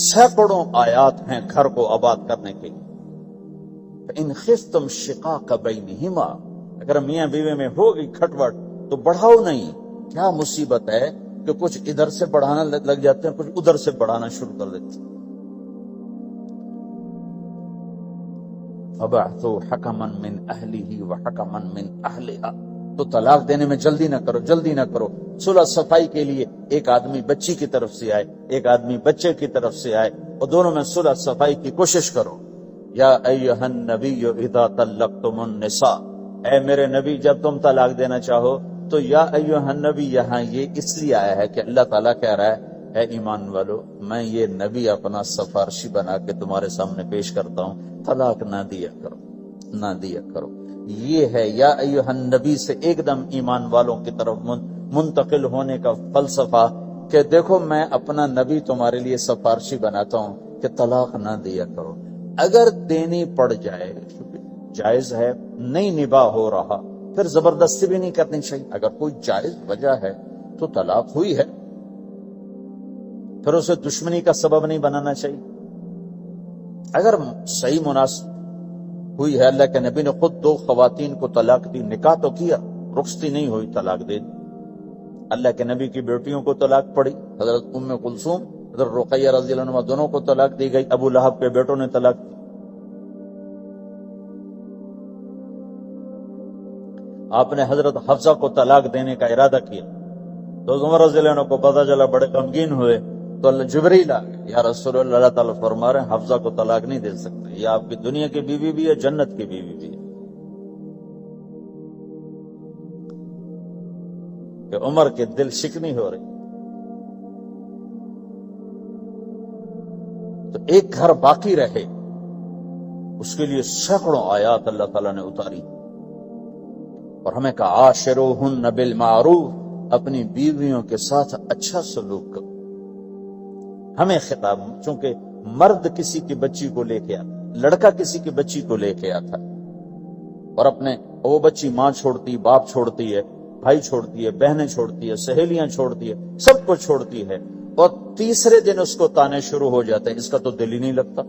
سینکڑوں آیات ہیں گھر کو آباد کرنے کے لیے. ان خفتم شقاق بینہما، اگر میاں بیوی میں ہوگی کھٹوٹ تو بڑھاؤ نہیں. کیا مصیبت ہے کہ کچھ ادھر سے بڑھانا لگ جاتے ہیں، کچھ ادھر سے بڑھانا شروع کر دیتے ہیں. فبعثوا حکما من اہلہ وحکما من اہلہا، تو طلاق دینے میں جلدی نہ کرو، جلدی نہ کرو. صلح صفائی کے لیے ایک آدمی بچی کی طرف سے آئے، ایک آدمی بچے کی طرف سے آئے، اور دونوں میں صلح صفائی کی کوشش کرو. یا ایھا النبی اذا طلقتم النساء، اے میرے نبی جب تم طلاق دینا چاہو تو یا ایھا النبی یہاں یہ اس لیے آیا ہے کہ اللہ تعالیٰ کہہ رہا ہے اے ایمان والو، میں یہ نبی اپنا سفارشی بنا کے تمہارے سامنے پیش کرتا ہوں، طلاق نہ دیا کرو، نہ دیا کرو. یہ ہے یا ایھا النبی سے ایک دم ایمان والوں کی طرف منتقل ہونے کا فلسفہ کہ دیکھو میں اپنا نبی تمہارے لیے سفارشی بناتا ہوں کہ طلاق نہ دیا کرو. اگر دینی پڑ جائے جائز ہے، نہیں نباہ ہو رہا، پھر زبردستی بھی نہیں کرنی چاہیے. اگر کوئی جائز وجہ ہے تو طلاق ہوئی ہے، پھر اسے دشمنی کا سبب نہیں بنانا چاہیے. اگر صحیح مناسب ہوئی ہے، اللہ کے نبی نے خود 2 خواتین کو طلاق دی، نکاح تو کیا، رخصتی نہیں ہوئی، طلاق دے دی. اللہ کے نبی کی بیٹیوں کو طلاق پڑی، حضرت ام کلثوم، حضرت رقیہ رضی اللہ عنہ دونوں کو طلاق دی گئی. ابو لہب کے بیٹوں نے طلاق دی. آپ نے حضرت حفصہ کو طلاق دینے کا ارادہ کیا تو عمر رضی اللہ عنہ کو پتہ چلا، بڑے غمگین ہوئے. تو جبریل آ گئے، یا رسول اللہ، اللہ تعالیٰ فرما رہے ہیں حفصہ کو طلاق نہیں دے سکتے، یہ آپ کی دنیا کی بیوی بھی ہے، جنت کی بیوی بھی ہے. کہ عمر کے دل شکنی ہو رہی. تو ایک گھر باقی رہے اس کے لیے سینکڑوں آیات اللہ تعالیٰ نے اتاری، اور ہمیں کہا عاشروہن بالمعروف، اپنی بیویوں کے ساتھ اچھا سلوک کرو. ہمیں خطاب، چونکہ مرد کسی کی بچی کو لے کے آتا، لڑکا کسی کی بچی کو لے کے آتا، اور اپنے وہ بچی ماں چھوڑتی، باپ چھوڑتی ہے، بھائی چھوڑتی ہے، بہنیں چھوڑتی ہے، سہیلیاں چھوڑتی ہے، سب کو چھوڑتی ہے، اور تیسرے دن اس کو تانے شروع ہو جاتے ہیں، اس کا تو دل ہی نہیں لگتا.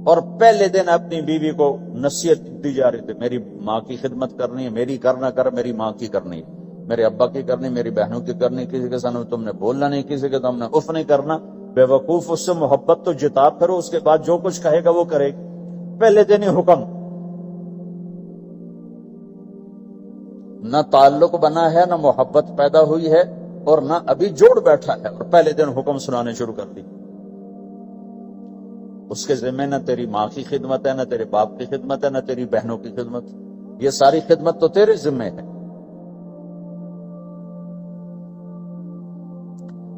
اور پہلے دن اپنی بیوی کو نصیحت دی جا رہی تھی، میری ماں کی خدمت کرنی ہے، میری کر نہ کر، میری ماں کی کرنی ہے، میرے ابا کی کرنی، میری بہنوں کی کرنی، کسی کے سامنے تم نے بولنا نہیں، کسی کے سامنے اف نہیں کرنا. بے وقوف، اس سے محبت تو جتا پھرو، اس کے بعد جو کچھ کہے گا وہ کرے گی. پہلے دن ہی حکم، نہ تعلق بنا ہے، نہ محبت پیدا ہوئی ہے، اور نہ ابھی جوڑ بیٹھا ہے، اور پہلے دن حکم سنانے شروع کر دی. اس کے ذمہ نہ تیری ماں کی خدمت ہے، نہ تیرے باپ کی خدمت ہے، نہ تیری بہنوں کی خدمت، یہ ساری خدمت تو تیرے ذمہ ہے.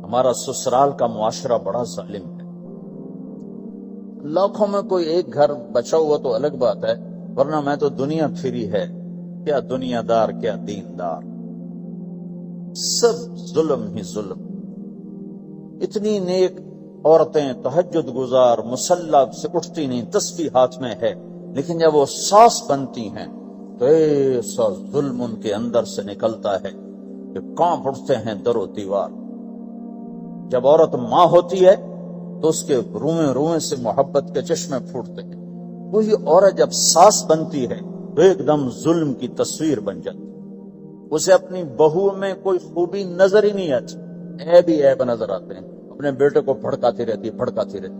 ہمارا سسرال کا معاشرہ بڑا ظالم ہے. لاکھوں میں کوئی ایک گھر بچا ہوا تو الگ بات ہے، ورنہ میں تو دنیا پھری ہے، کیا دنیا دار کیا دیندار، سب ظلم ہی ظلم. اتنی نیک عورتیں تہجد گزار مسلح سے اٹھتی نہیں، تسبیح ہاتھ میں ہے، لیکن جب وہ ساس بنتی ہیں تو ایسا ظلم ان کے اندر سے نکلتا ہے کہ کانپ اٹھتے ہیں در و دیوار. جب عورت ماں ہوتی ہے تو اس کے روئیں روئیں سے محبت کے چشمے پھوٹتے ہیں. وہی عورت جب ساس بنتی ہے تو ایک دم ظلم کی تصویر بن جاتی، اسے اپنی بہو میں کوئی خوبی نظر ہی نہیں آتی، عیب ہی عیب نظر آتے ہیں. اپنے بیٹے کو بھڑکاتی رہتی ہے،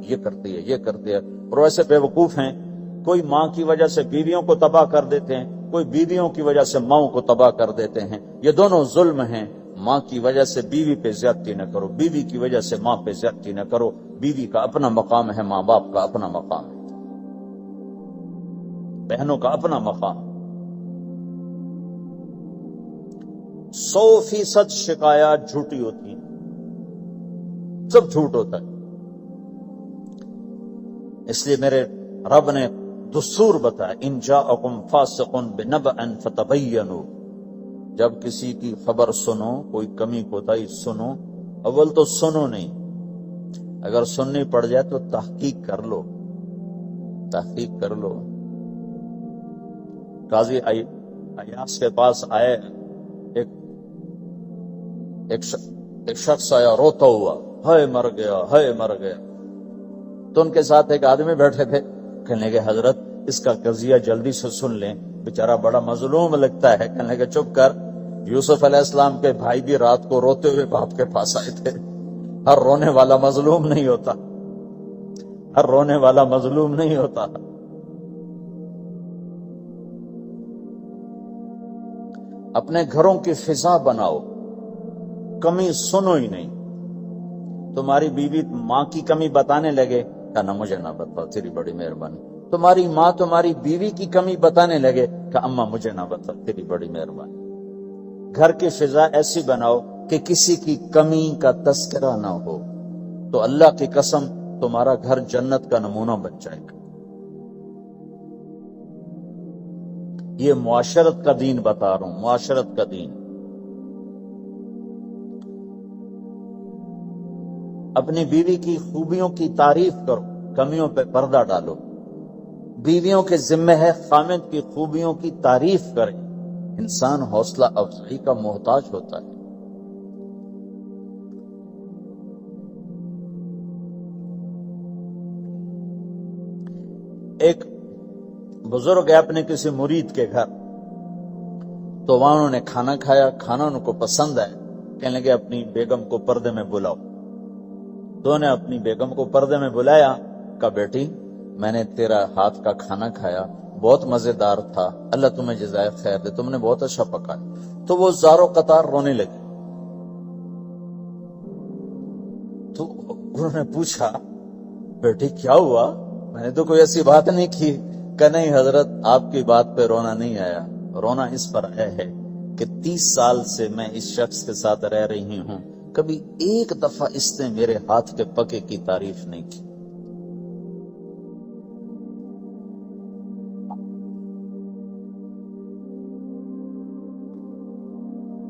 یہ کرتی ہے، یہ کرتی ہے. اور ویسے بے وقوف ہیں، کوئی ماں کی وجہ سے بیویوں کو تباہ کر دیتے ہیں، کوئی بیویوں کی وجہ سے ماں کو تباہ کر دیتے ہیں. یہ دونوں ظلم ہیں. ماں کی وجہ سے بیوی پہ زیادتی نہ کرو، بیوی کی وجہ سے ماں پہ زیادتی نہ کرو. بیوی کا اپنا مقام ہے، ماں باپ کا اپنا مقام ہے، بہنوں کا اپنا مقام. 100% شکایات جھوٹی ہوتی ہیں، سب جھوٹ ہوتا ہے. اس لیے میرے رب نے دستور بتایا، ان جاءکم فاسق بنبأ فتبینوا، جب کسی کی خبر سنو، کوئی کمی کوتاہی سنو، اول تو سنو نہیں، اگر سننی پڑ جائے تو تحقیق کر لو، تحقیق کر لو. قاضی ایاس کے پاس آئے، ایک شخص آیا روتا ہوا، ہائے مر گیا، ہائے مر گیا۔ تو ان کے ساتھ ایک آدمی بیٹھے تھے، کہنے لگے حضرت اس کا قضیہ جلدی سے سن لیں، بیچارہ بڑا مظلوم لگتا ہے۔ کہنے لگے چپ کر، یوسف علیہ السلام کے بھائی بھی رات کو روتے ہوئے باپ کے پاس آئے تھے۔ ہر رونے والا مظلوم نہیں ہوتا، ہر رونے والا مظلوم نہیں ہوتا۔ اپنے گھروں کی فضا بناؤ، کمی سنو ہی نہیں۔ تمہاری بیوی ماں کی کمی بتانے لگے، کہنا مجھے نہ بتاؤ، تیری بڑی مہربانی۔ تمہاری ماں تمہاری بیوی کی کمی بتانے لگے کہ اماں مجھے نہ بتاؤ، تیری بڑی مہربانی۔ گھر کی فضا ایسی بناؤ کہ کسی کی کمی کا تذکرہ نہ ہو، تو اللہ کی قسم تمہارا گھر جنت کا نمونہ بن جائے گا۔ یہ معاشرت کا دین بتا رہا ہوں، معاشرت کا دین۔ اپنی بیوی کی خوبیوں کی تعریف کرو، کمیوں پہ پردہ ڈالو۔ بیویوں کے ذمہ ہے خامد کی خوبیوں کی تعریف کرے۔ انسان حوصلہ افزائی کا محتاج ہوتا ہے۔ ایک بزرگ ہے اپنے کسی مرید کے گھر، تو وہاں انہوں نے کھانا کھایا، کھانا ان کو پسند ہے، کہنے لگے اپنی بیگم کو پردے میں بلاؤ۔ تو نے اپنی بیگم کو پردے میں بلایا، کہا بیٹی میں نے تیرا ہاتھ کا کھانا کھایا، بہت مزیدار تھا، اللہ تمہیں جزائے خیر دے، تم نے بہت اچھا پکایا۔ تو وہ زاروں قطار رونے لگی۔ تو انہوں نے پوچھا بیٹی کیا ہوا؟ میں نے تو کوئی ایسی بات نہیں کی۔ کہ نہیں حضرت آپ کی بات پہ رونا نہیں آیا، رونا اس پر آیا ہے کہ 30 سال سے میں اس شخص کے ساتھ رہ رہی ہوں، کبھی ایک دفعہ اس نے میرے ہاتھ کے پکے کی تعریف نہیں کی۔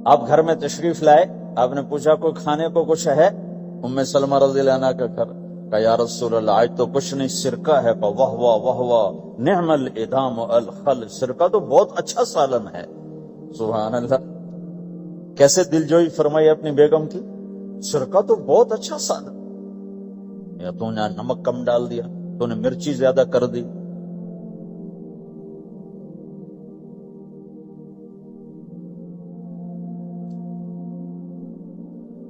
آپ گھر میں تشریف لائے، آپ نے پوچھا کوئی کھانے کو کچھ ہے؟ ام سلمہ رضی اللہ عنہ کا گھر، کہ یا رسول اللہ آج تو کچھ نہیں، سرکہ ہے۔ واہ واہ واہ واہ، نعم الادام الخل، سرکہ تو بہت اچھا سالن ہے۔ سبحان اللہ، کیسے دلجوئی فرمائی اپنی بیگم کی، سرکہ تو بہت اچھا سالن، یا تو نے نمک کم ڈال دیا، تو نے مرچی زیادہ کر دی۔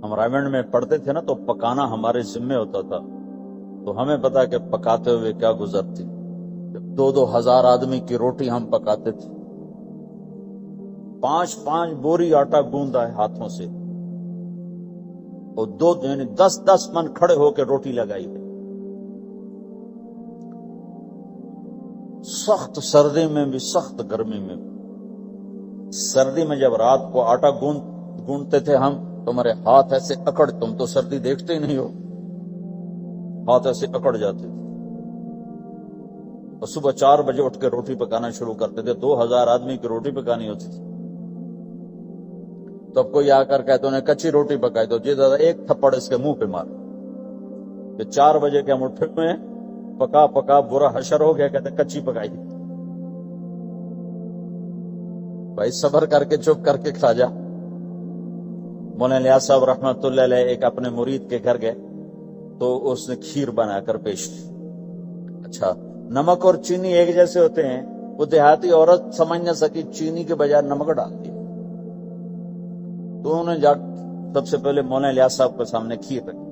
ہم رائمنڈ میں پڑھتے تھے نا، تو پکانا ہمارے ذمہ ہوتا تھا، تو ہمیں پتا کہ پکاتے ہوئے کیا گزرتی۔ 2-2 ہزار آدمی کی روٹی ہم پکاتے تھے، 5-5 بوری آٹا گوندا ہے ہاتھوں سے، اور 10-10 من کھڑے ہو کے روٹی لگائی ہے، سخت سردی میں بھی سخت گرمی میں بھی۔ سردی میں جب رات کو آٹا گونتے تھے ہم، تمہارے ہاتھ ایسے اکڑ، تم تو سردی دیکھتے ہی نہیں ہو، ہاتھ ایسے اکڑ جاتے تھے، اور صبح 4 بجے اٹھ کے روٹی پکانا شروع کرتے تھے، 2000 آدمی کی روٹی پکانی ہوتی تھی۔ تو اب کوئی آ کر کہتے انہیں کچی روٹی پکائی، تو جی دادا ایک تھپڑ اس کے منہ پہ مار، کہ 4 بجے کے ہم اٹھے ہوئے ہیں، پکا پکا برا حشر ہو گیا، کہتے کچی پکائی۔ بھائی صبر کر کے چپ کر کے کھا جا۔ مولانا الیاس صاحب رحمت اللہ علیہ ایک اپنے مرید کے گھر گئے، تو اس نے کھیر بنا کر پیش کی۔ اچھا، نمک اور چینی ایک جیسے ہوتے ہیں، وہ دیہاتی عورت سمجھ نہ سکی، چینی کے بجائے نمک ڈال دیا۔ تو انہوں نے جا سب سے پہلے مولانا الیاس صاحب کے سامنے کھیر رکھی،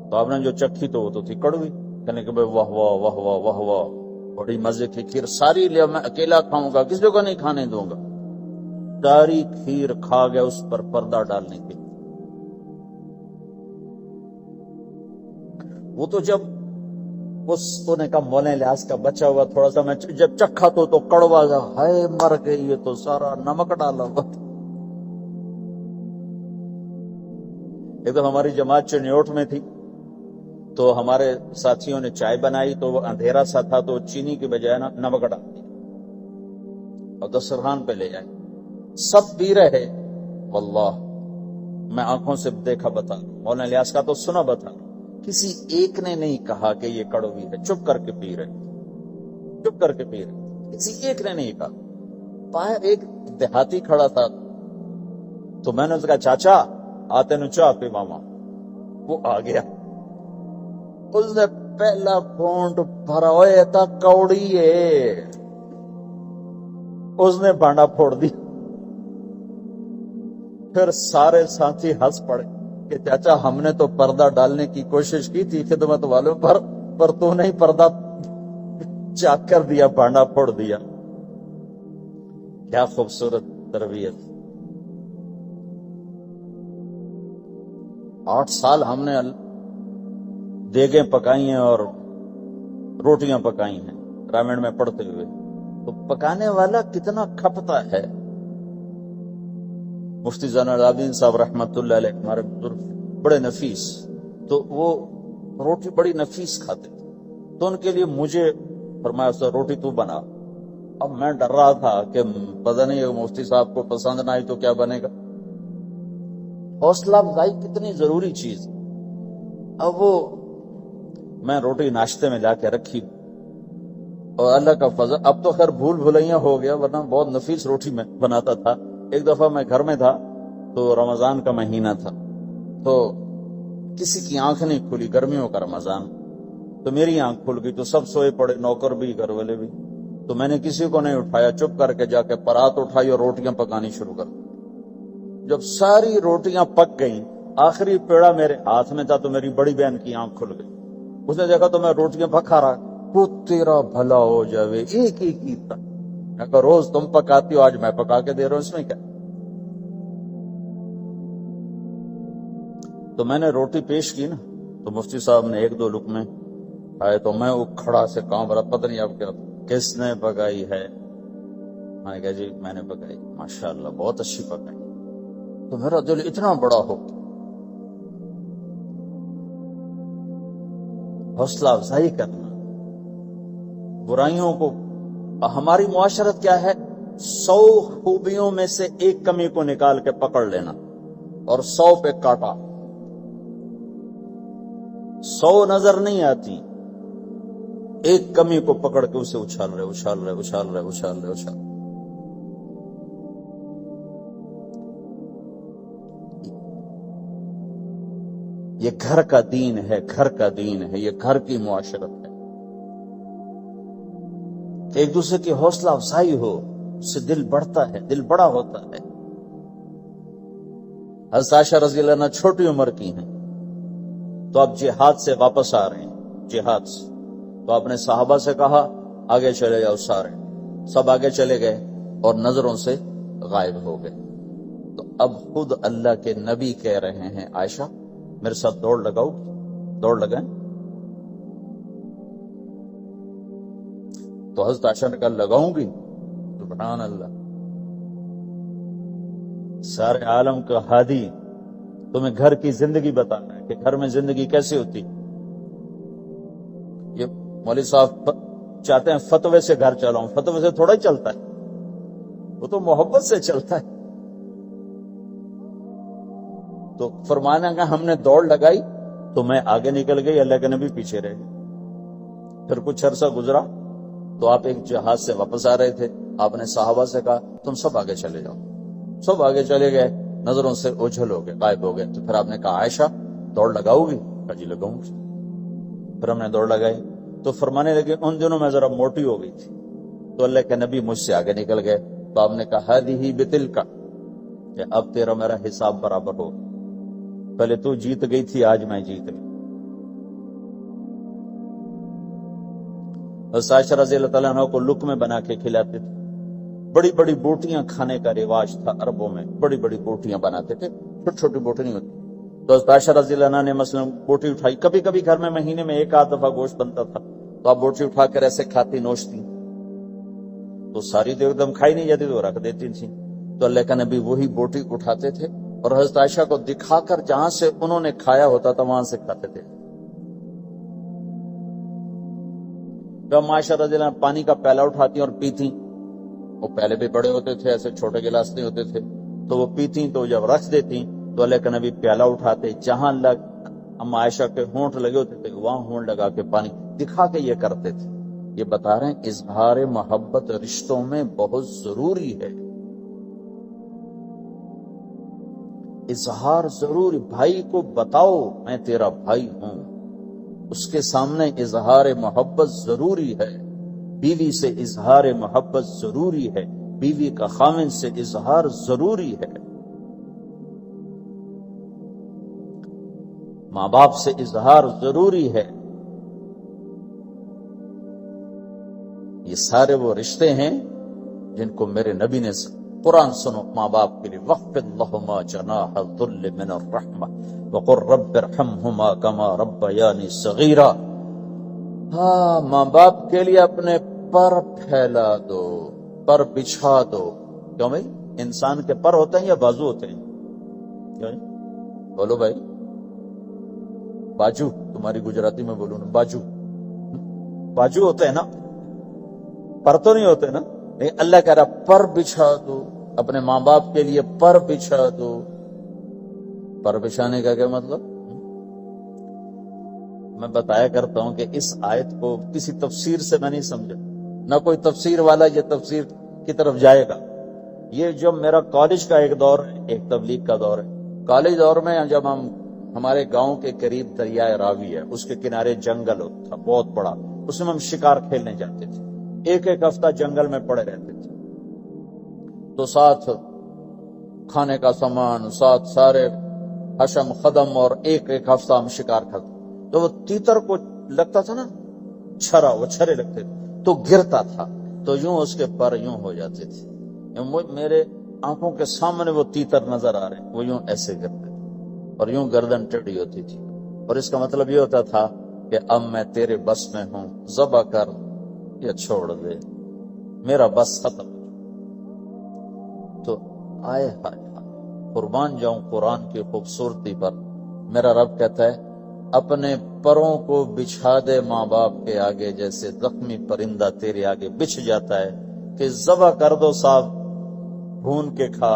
تو آپ نے جو چکھی تو وہ تو تھی کڑوی، کہنے کہ بھائی واہ واہ واہ واہ واہ واہ، بڑی مزے کی کھیر، ساری لیا میں اکیلا کھاؤں گا، کسی کو نہیں کھانے دوں گا۔ ساری کھیر کھا گیا، اس پر پردہ ڈالنے کے۔ وہ تو جب اس نے کہا مولانا الیاس کا بچہ ہوا تھوڑا سا، میں جب چکھا تو کڑوا گیا، ہائے مر گئی، یہ تو سارا نمک ڈالا ہوا۔ ایک تو ہماری جماعت چنیوٹ میں تھی، تو ہمارے ساتھیوں نے چائے بنائی، تو وہ اندھیرا سا تھا، تو چینی کے بجائے نمک ڈال دیا اور دسترخوان پہ لے جائے، سب پی رہے۔ واللہ میں آنکھوں سے دیکھا بتا رہا ہوں، مولانا الیاس کا تو سنا بتا رہا ہوں، کسی ایک نے نہیں کہا کہ یہ کڑوی ہے، چپ کر کے پی رہے، چپ کر کے پی رہے، کسی ایک نے نہیں کہا۔ باہر ایک دیہاتی کھڑا تھا، تو میں نے اس کا چاچا آتے نو چاہ پی ماما. وہ آ گیا. اس نے پہلا گھونٹ بھرا ہوئے تھا کوڑی ہے. اس نے بانڈا پھوڑ دی. پھر سارے ساتھی ہنس پڑے کہ چاچا ہم نے تو پردہ ڈالنے کی کوشش کی تھی خدمت والوں پر تو نہیں پردہ چاک کر دیا, بانڈا پھوڑ دیا. کیا خوبصورت تربیت. 8 سال ہم نے دیگیں پکائی ہیں اور روٹیاں پکائی ہیں رامین میں پڑھتے ہوئے. تو پکانے والا کتنا کھپتا ہے. مفتی زین العابدین صاحب رحمت اللہ علیہ ہمارے بزرگ بڑے نفیس, تو وہ روٹی بڑی نفیس کھاتے تھے. تو ان کے لیے مجھے فرمایا روٹی تو بنا. اب میں ڈر رہا تھا کہ پتہ نہیں مفتی صاحب کو پسند نہ آئی تو کیا بنے گا. حوصلہ افزائی کتنی ضروری چیز. اب وہ میں روٹی ناشتے میں لا کے رکھی اور اللہ کا فضل, اب تو خیر بھول بھلائیاں ہو گیا ورنہ بہت نفیس روٹی میں بناتا تھا. ایک دفعہ میں گھر میں تھا تو رمضان کا مہینہ تھا, تو کسی کی آنکھ نہیں کھلی, گرمیوں کا رمضان, تو میری آنکھ کھل گئی. تو سب سوئے پڑے, نوکر بھی گھر والے بھی. تو میں نے کسی کو نہیں اٹھایا, چپ کر کے جا کے پرات اٹھائی اور روٹیاں پکانی شروع کر دی. جب ساری روٹیاں پک گئیں, آخری پیڑا میرے ہاتھ میں تھا تو میری بڑی بہن کی آنکھ کھل گئی. اس نے دیکھا تو میں روٹیاں پکا رہا. وہ تیرا بھلا ہو جاوے, ایک ایک کی تھا. میں کہا روز تم پکاتی ہو, آج میں پکا کے دے رہا ہوں, اس میں کیا. تو میں نے روٹی پیش کی نا, تو مفتی صاحب نے 1-2 لقمے آئے تو میں وہ کھڑا سے کام رہا, پتہ نہیں اب کیا کس نے پکائی ہے. میں نے کہا جی میں نے پکائی. ماشاءاللہ بہت اچھی پکائی. تو میرا دل اتنا بڑا ہو. حوصلہ افزائی کرنا, برائیوں کو. ہماری معاشرت کیا ہے, 100 خوبیوں میں سے ایک کمی کو نکال کے پکڑ لینا اور 100 پہ کاٹا. 100 نظر نہیں آتی, ایک کمی کو پکڑ کے اسے اچھال رہے اچھال رہے اچھال رہے اچھال رہے اچھال. یہ گھر کا دین ہے, گھر کا دین ہے, یہ گھر کی معاشرت ہے. ایک دوسرے کی حوصلہ افزائی ہو, اس سے دل بڑھتا ہے, دل بڑا ہوتا ہے. حضرت عائشہ رضی اللہ عنہ چھوٹی عمر کی ہیں, تو آپ جہاد سے واپس آ رہے ہیں, جہاد سے. تو آپ نے صحابہ سے کہا آگے چلے جاؤ سارے. سب آگے چلے گئے اور نظروں سے غائب ہو گئے. تو اب خود اللہ کے نبی کہہ رہے ہیں عائشہ میرے ساتھ دوڑ لگاؤ. دوڑ لگائیں. تو حضرت عائشہ نے کہا لگاؤں گی. سبحان اللہ, سارے عالم کا ہادی تمہیں گھر کی زندگی بتانا ہے کہ گھر میں زندگی کیسے ہوتی. یہ مولوی صاحب چاہتے ہیں فتوے سے گھر چلاؤں, فتوے سے تھوڑا ہی چلتا ہے, وہ تو محبت سے چلتا ہے. تو فرمانا کہ ہم نے دوڑ لگائی تو میں آگے نکل گئی, اللہ کے نبی پیچھے رہ گئے. پھر کچھ عرصہ گزرا تو آپ ایک جہاز سے واپس آ رہے تھے. آپ نے صحابہ سے کہا تم سب آگے چلے جاؤ. سب آگے چلے گئے, نظروں سے اوجھل ہو گئے, غائب ہو گئے. تو پھر آپ نے کہا عائشہ دوڑ لگاؤ گی؟ کہا جی لگاؤں گی. پھر ہم نے دوڑ لگائی تو فرمانے لگے ان دنوں میں ذرا موٹی ہو گئی تھی. تو اللہ کے نبی مجھ سے آگے نکل گئے. تو آپ نے کہا ہذہ بتلک, کہ اب تیرا میرا حساب برابر ہو. پہلے تو جیت گئی تھی, آج میں جیت گئی. حضرت عائشہ رضی اللہ تعالیٰ عنہ کو لقمے بنا کے کھلاتے تھے. بڑی بڑی بوٹیاں کھانے کا رواج تھا عربوں میں, بڑی بڑی بوٹیاں بناتے تھے, چھوٹی چھوٹی بوٹی نہیں ہوتی. تو حضرت عائشہ رضی اللہ عنہ نے مثلا بوٹی اٹھائی, کبھی کبھی گھر میں مہینے میں 1-8 دفعہ گوشت بنتا تھا, تو آپ بوٹی اٹھا کر ایسے کھاتی نوچتی. تو ساری تو ایک دم کھائی نہیں جاتی, تو رکھ دیتی تھی. تو اللہ کا نبی وہی بوٹی اٹھاتے تھے اور حضرت عائشہ کو دکھا کر جہاں سے انہوں نے کھایا ہوتا تھا وہاں سے کھاتے تھے. جب عائشہ رضی اللہ عنہ پانی کا پیالہ اٹھاتی اور پیتی, وہ پہلے بھی بڑے ہوتے تھے, ایسے چھوٹے گلاس نہیں ہوتے تھے, تو وہ پیتی تو جب رکھ دیتی تو اللہ کا نبی پیالہ اٹھاتے, جہاں اما عائشہ کے ہونٹ لگے ہوتے تھے وہاں ہونٹ لگا کے پانی دکھا کے یہ کرتے تھے. یہ بتا رہے ہیں اظہار محبت رشتوں میں بہت ضروری ہے. اظہار ضروری، بھائی کو بتاؤ میں تیرا بھائی ہوں، اس کے سامنے اظہار محبت ضروری ہے، بیوی سے اظہار محبت ضروری ہے، بیوی کا خاوند سے اظہار ضروری ہے، ماں باپ سے اظہار ضروری ہے۔ یہ سارے وہ رشتے ہیں جن کو میرے نبی نے قرآن سنو ماں باپ کے لیے، وَخْفِضْ لَهُمَا جَنَاحَ الذُّلِّ مِنَ الرَّحْمَةِ وَقُلْ رَبِّ ارْحَمْهُمَا كَمَا رَبَّيَانِي صَغِيرًا۔ ہاں، ماں باپ کے لیے اپنے پر پھیلا دو، پر بچھا دو۔ کیوں بھائی؟ انسان کے پر ہوتے ہیں یا بازو ہوتے ہیں؟ کیوں جی؟ بولو بھائی، باجو، تمہاری گجراتی میں بولوں نا، باجو، باجو ہوتے ہیں نا، پر تو نہیں ہوتے نا۔ لیکن اللہ کہہ رہا پر بچھا دو، اپنے ماں باپ کے لیے پر بچھا دو۔ پر بچھانے کا کیا مطلب؟ میں بتایا کرتا ہوں کہ اس آیت کو کسی تفسیر سے میں نہیں سمجھا، نہ کوئی تفسیر والا یہ تفسیر کی طرف جائے گا۔ یہ جو میرا کالج کا ایک دور ہے، ایک تبلیغ کا دور ہے، کالج دور میں جب ہمارے گاؤں کے قریب دریائے راوی ہے، اس کے کنارے جنگل تھا بہت بڑا، اس میں ہم شکار کھیلنے جاتے تھے، ایک ایک ہفتہ جنگل میں پڑے رہتے تھے، تو ساتھ کھانے کا سامان، ساتھ سارے حشم خدم، اور ایک ایک ہفتہ ہم شکار کھاتے، تو وہ تیتر کو لگتا تھا نا چھرا، وہ چھرے لگتے تھے تو گرتا تھا، تو یوں اس کے پر یوں ہو جاتے تھے، میرے آنکھوں کے سامنے وہ تیتر نظر آ رہے ہیں، وہ یوں ایسے گرتے تھے اور یوں گردن ٹیڑھی ہوتی تھی، اور اس کا مطلب یہ ہوتا تھا کہ اب میں تیرے بس میں ہوں، ذبح کر یا چھوڑ دے، میرا بس ختم۔ تو آئے ہائے قربان جاؤں قرآن کی خوبصورتی پر، میرا رب کہتا ہے اپنے پروں کو بچھا دے ماں باپ کے آگے، جیسے زخمی پرندہ تیرے آگے بچھ جاتا ہے، کہ ذبح کر دو صاحب، بھون کے کھا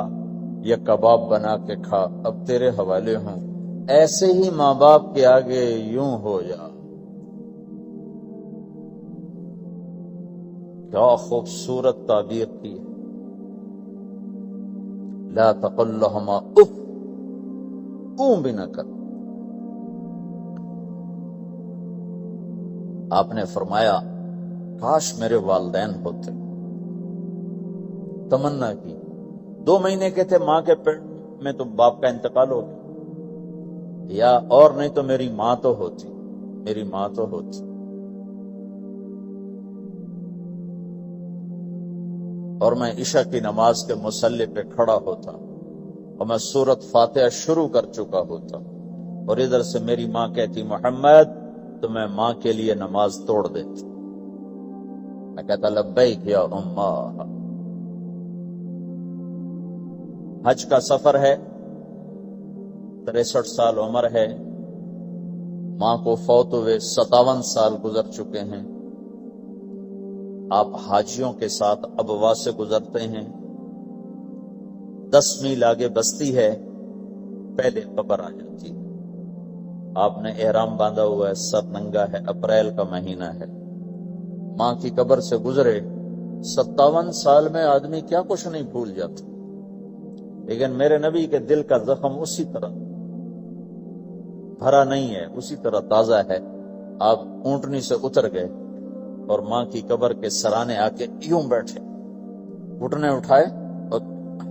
یا کباب بنا کے کھا، اب تیرے حوالے ہوں، ایسے ہی ماں باپ کے آگے یوں ہو جا۔ کیا خوبصورت تعبیر کی، لا تقل لهما اف، اون بھی نہ کر۔ آپ نے فرمایا کاش میرے والدین ہوتے، تمنا کی، 2 مہینے کے تھے ماں کے پیٹ میں تو باپ کا انتقال ہو گیا، یا اور نہیں تو میری ماں تو ہوتی، میری ماں تو ہوتی۔ اور میں عشاء کی نماز کے مصلی پہ کھڑا ہوتا اور میں سورۃ فاتحہ شروع کر چکا ہوتا، اور ادھر سے میری ماں کہتی محمد، تو میں ماں کے لیے نماز توڑ دیتی، میں کہتا لبیک یا اماں۔ حج کا سفر ہے، 63 سال عمر ہے، ماں کو فوت ہوئے 57 سال گزر چکے ہیں، آپ حاجیوں کے ساتھ ابوا سے گزرتے ہیں، 10 میل آگے بستی ہے، پہلے قبر آ جاتی ہے، آپ نے احرام باندھا ہوا ہے، سر ننگا ہے، اپریل کا مہینہ ہے، ماں کی قبر سے گزرے، 57 سال میں آدمی کیا کچھ نہیں بھول جاتا، لیکن میرے نبی کے دل کا زخم اسی طرح بھرا نہیں ہے، اسی طرح تازہ ہے۔ آپ اونٹنی سے اتر گئے اور ماں کی قبر کے سرانے آ کے یوں بیٹھے، گھٹنے اٹھائے اور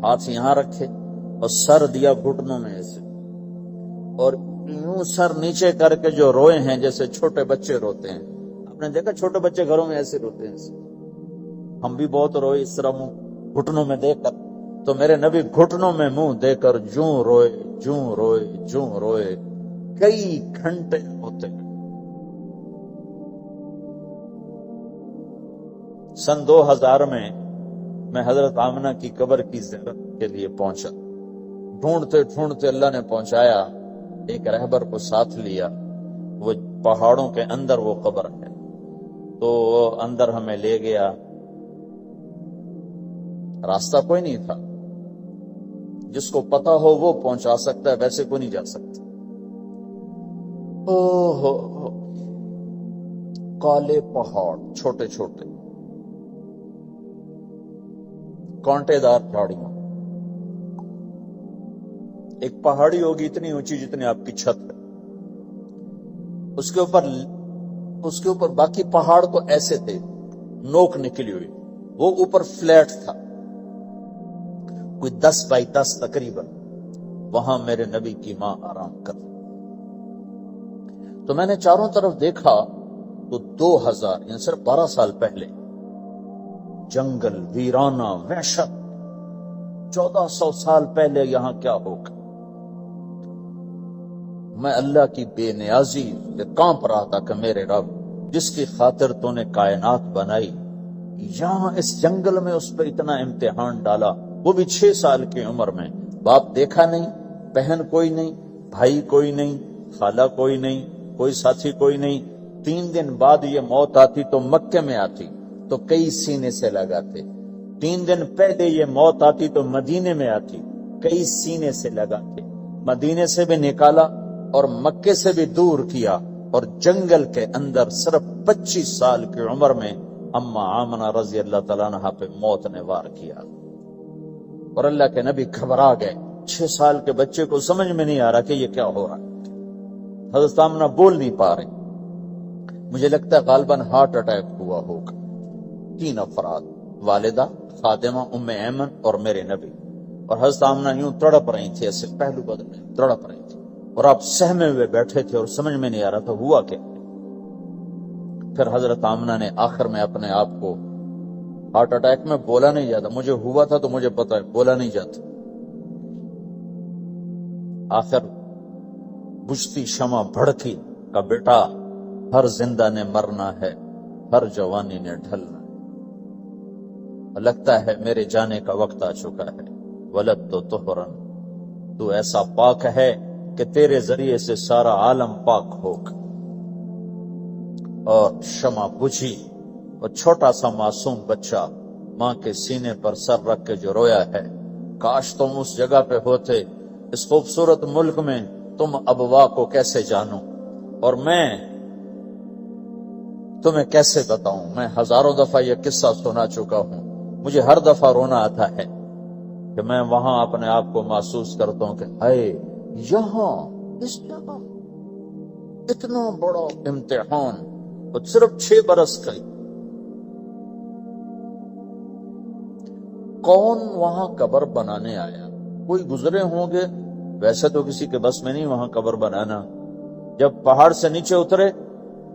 ہاتھ یہاں رکھے اور سر دیا گھٹنوں میں ایسے، اور یوں سر نیچے کر کے جو روئے ہیں جیسے چھوٹے بچے روتے ہیں۔ آپ نے دیکھا چھوٹے بچے گھروں میں ایسے روتے ہیں، ایسے ہم بھی بہت روئے اس طرح منہ گھٹنوں میں دے کر، تو میرے نبی گھٹنوں میں منہ دے کر جوں روئے، جوں روئے، جوں روئے، کئی گھنٹے ہوتے ہیں۔ سن 2000 میں حضرت آمنہ کی قبر کی زیارت کے لیے پہنچا، ڈھونڈتے ڈھونڈتے اللہ نے پہنچایا، ایک رہبر کو ساتھ لیا، وہ پہاڑوں کے اندر وہ قبر ہے، تو وہ اندر ہمیں لے گیا، راستہ کوئی نہیں تھا، جس کو پتا ہو وہ پہنچا سکتا ہے، ویسے کوئی نہیں جا سکتا۔ ہو کالے پہاڑ، چھوٹے چھوٹے کانٹے دار جھاڑیاں، ایک پہاڑی ہوگی اتنی اونچی جتنی آپ کی چھت ہے، اس کے اوپر باقی پہاڑ تو ایسے تھے، نوک نکلی ہوئی، وہ اوپر فلیٹ تھا، کوئی 10x10 تقریباً. وہاں میرے نبی کی ماں آرام کر. تو میں نے چاروں طرف دیکھا تو 2000 یعنی صرف 12 سال پہلے جنگل، ویرانہ، وحشت. 1400 سال پہلے یہاں کیا ہوگا. میں اللہ کی بے نیازی سے کانپ رہا تھا کہ میرے رب، جس کی خاطر تو نے کائنات بنائی، یہاں اس جنگل میں اس پہ اتنا امتحان ڈالا، وہ بھی 6 سال کی عمر میں. باپ دیکھا نہیں، بہن کوئی نہیں، بھائی کوئی نہیں، خالہ کوئی نہیں، کوئی ساتھی کوئی نہیں. 3 دن بعد یہ موت آتی تو مکے میں آتی تو کئی سینے سے لگاتے. 3 دن پہلے یہ موت آتی تو مدینے میں آتی، کئی سینے سے لگاتے. مدینے سے بھی نکالا اور مکے سے بھی دور کیا، اور جنگل کے اندر صرف 25 سال کی عمر میں اما آمنہ رضی اللہ تعالیٰ عنہ پہ موت نے وار کیا. اور اللہ کے نبی گھبرا گئے. 6 سال کے بچے کو سمجھ میں نہیں آ رہا کہ یہ کیا ہو رہا ہے. حضرت آمنہ بول نہیں پا رہے. مجھے لگتا ہے غالباً ہارٹ اٹیک ہوا ہوگا. 3 افراد، والدہ، خادمہ ام ایمن اور میرے نبی. اور حضرت آمنہ یوں تڑپ رہی تھی، ایسے پہلو بدل میں تڑپ رہی تھی، اور آپ سہمے ہوئے بیٹھے تھے اور سمجھ میں نہیں آ رہا تھا ہوا کیا. پھر حضرت آمنہ نے آخر میں اپنے آپ کو، ہارٹ اٹیک میں بولا نہیں جاتا، مجھے ہوا تھا تو مجھے پتا ہے بولا نہیں جاتا. آخر بجھتی شمع بھڑکی کا بیٹا، ہر زندہ نے مرنا ہے، ہر جوانی نے ڈھلنا ہے، لگتا ہے میرے جانے کا وقت آ چکا ہے. ولد تو طہرن، تو ایسا پاک ہے کہ تیرے ذریعے سے سارا عالم پاک ہوگا. اور شمع بجھی اور چھوٹا سا معصوم بچہ ماں کے سینے پر سر رکھ کے جو رویا ہے. کاش تم اس جگہ پہ ہوتے. اس خوبصورت ملک میں تم ابوا کو کیسے جانو، اور میں تمہیں کیسے بتاؤں. میں ہزاروں دفعہ یہ قصہ سنا چکا ہوں. مجھے ہر دفعہ رونا آتا ہے کہ میں وہاں اپنے آپ کو محسوس کرتا ہوں کہ ہائے، یہاں اس جگہ اتنا بڑا امتحان، اور صرف 6 برس کا. کون وہاں قبر بنانے آیا؟ کوئی گزرے ہوں گے، ویسے تو کسی کے بس میں نہیں وہاں قبر بنانا. جب پہاڑ سے نیچے اترے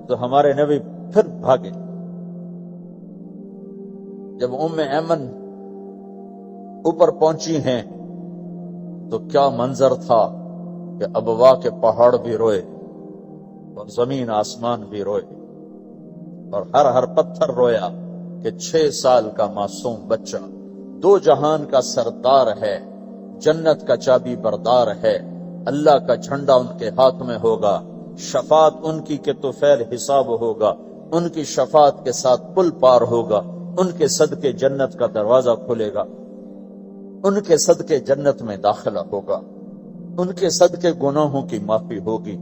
تو ہمارے نبی پھر بھاگے. جب ام ایمن اوپر پہنچی ہیں تو کیا منظر تھا کہ ابوا کے پہاڑ بھی روئے اور زمین آسمان بھی روئے، اور ہر پتھر رویا کہ 6 سال کا معصوم بچہ 2 جہان کا سردار ہے، جنت کا چابی بردار ہے. اللہ کا جھنڈا ان کے ہاتھ میں ہوگا. شفاعت ان کی کہ تو فیل حساب ہوگا. ان کی شفاعت کے ساتھ پل پار ہوگا. ان کے صدقے جنت کا دروازہ کھلے گا. ان کے صدقے جنت میں داخلہ ہوگا. ان کے صدقے گناہوں کی معافی ہوگی.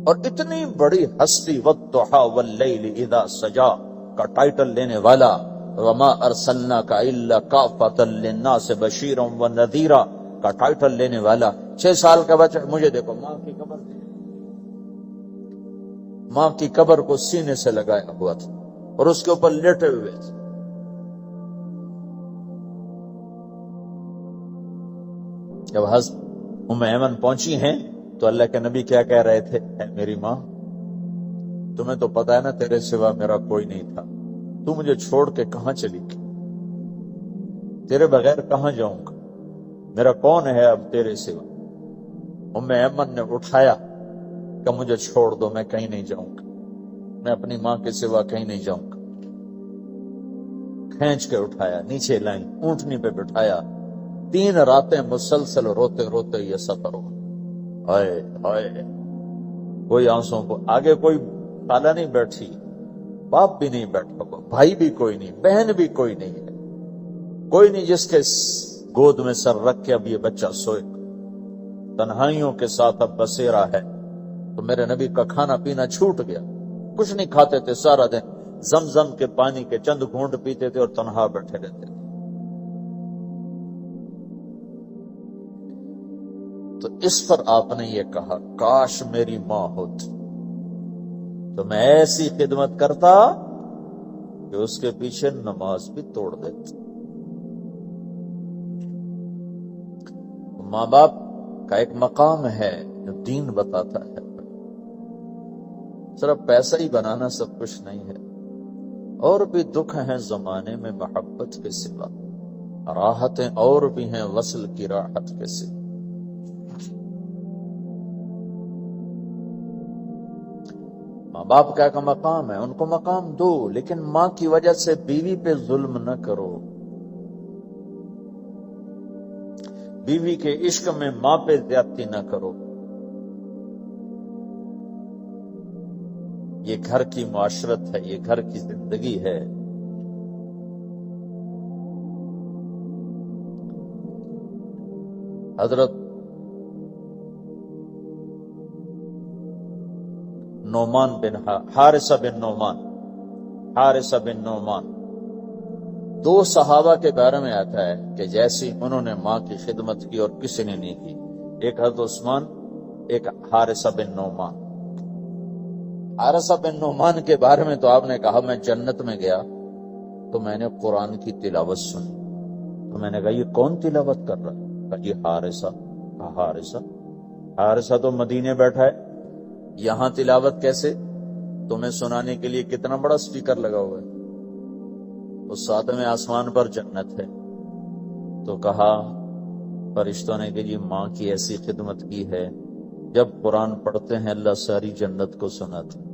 اور اتنی بڑی ہستی والضحی واللیل اذا سجا کا ٹائٹل لینے والا، وما ارسلناک الا کافۃ للناس بشیرا ونذیرا کا ٹائٹل لینے والا 6 سال کا بچہ. مجھے دیکھو، ماں کی قبر کو سینے سے لگایا ہوا تھا اور اس کے اوپر لیٹے ہوئے تھے. جب حضرت ام ایمن پہنچی ہیں تو اللہ کے نبی کیا کہہ رہے تھے؟ اے میری ماں، تمہیں تو پتا ہے نا تیرے سوا میرا کوئی نہیں تھا. تو مجھے چھوڑ کے کہاں چلی گئی؟ تیرے بغیر کہاں جاؤں گا؟ میرا کون ہے اب تیرے سوا؟ ام ایمن نے اٹھایا کہ مجھے چھوڑ دو، میں کہیں نہیں جاؤں گا، میں اپنی ماں کے سوا کہیں نہیں جاؤں گا. کھینچ کے اٹھایا، نیچے لائیں، اونٹنی پہ بٹھایا. 3 راتیں مسلسل روتے روتے یہ سفر ہوا. ہائے ہائے، کوئی آنسوں کو آگے کوئی خالہ نہیں بیٹھی، باپ بھی نہیں بیٹھا ہوا، بھائی بھی کوئی نہیں، بہن بھی کوئی نہیں ہے، کوئی نہیں جس کے گود میں سر رکھ کے اب یہ بچہ سوئے. تنہائیوں کے ساتھ اب بسیرا ہے. تو میرے نبی کا کھانا پینا چھوٹ گیا، کچھ نہیں کھاتے تھے سارا دن. زمزم کے پانی کے چند گھونٹ پیتے تھے اور تنہا بیٹھے رہتے تھے. تو اس پر آپ نے یہ کہا کاش میری ماں ہوتی تو میں ایسی خدمت کرتا کہ اس کے پیچھے نماز بھی توڑ دیتا۔ ماں باپ کا ایک مقام ہے جو دین بتاتا ہے، صرف پیسہ ہی بنانا سب کچھ نہیں ہے، اور بھی دکھ ہیں زمانے میں محبت کے سوا، راحتیں اور بھی ہیں وصل کی راحت کے سوا۔ ماں باپ کا ایک مقام ہے، ان کو مقام دو، لیکن ماں کی وجہ سے بیوی پہ ظلم نہ کرو، بیوی کے عشق میں ماں پہ زیادتی نہ کرو۔ یہ گھر کی معاشرت ہے، یہ گھر کی زندگی ہے۔ حضرت نعمان بن حارثہ بن نعمان دو صحابہ کے بارے میں آتا ہے کہ جیسی انہوں نے ماں کی خدمت کی اور کسی نے نہیں کی، ایک حضرت عثمان، ایک حارثہ بن نعمان۔ حارثہ بن نعمان کے بارے میں تو آپ نے کہا میں جنت میں گیا تو میں نے قرآن کی تلاوت سنی، تو میں نے کہا یہ کون تلاوت کر رہا ہے؟ کہا یہ حارثہ۔ کہا حارثہ تو مدینے بیٹھا ہے، یہاں تلاوت کیسے؟ تمہیں سنانے کے لیے کتنا بڑا سپیکر لگا ہوا ہے، اس ساتویں آسمان پر جنت ہے۔ تو کہا فرشتوں نے کہ جی ماں کی ایسی خدمت کی ہے، جب قرآن پڑھتے ہیں اللہ ساری جنت کو سناتے ہیں۔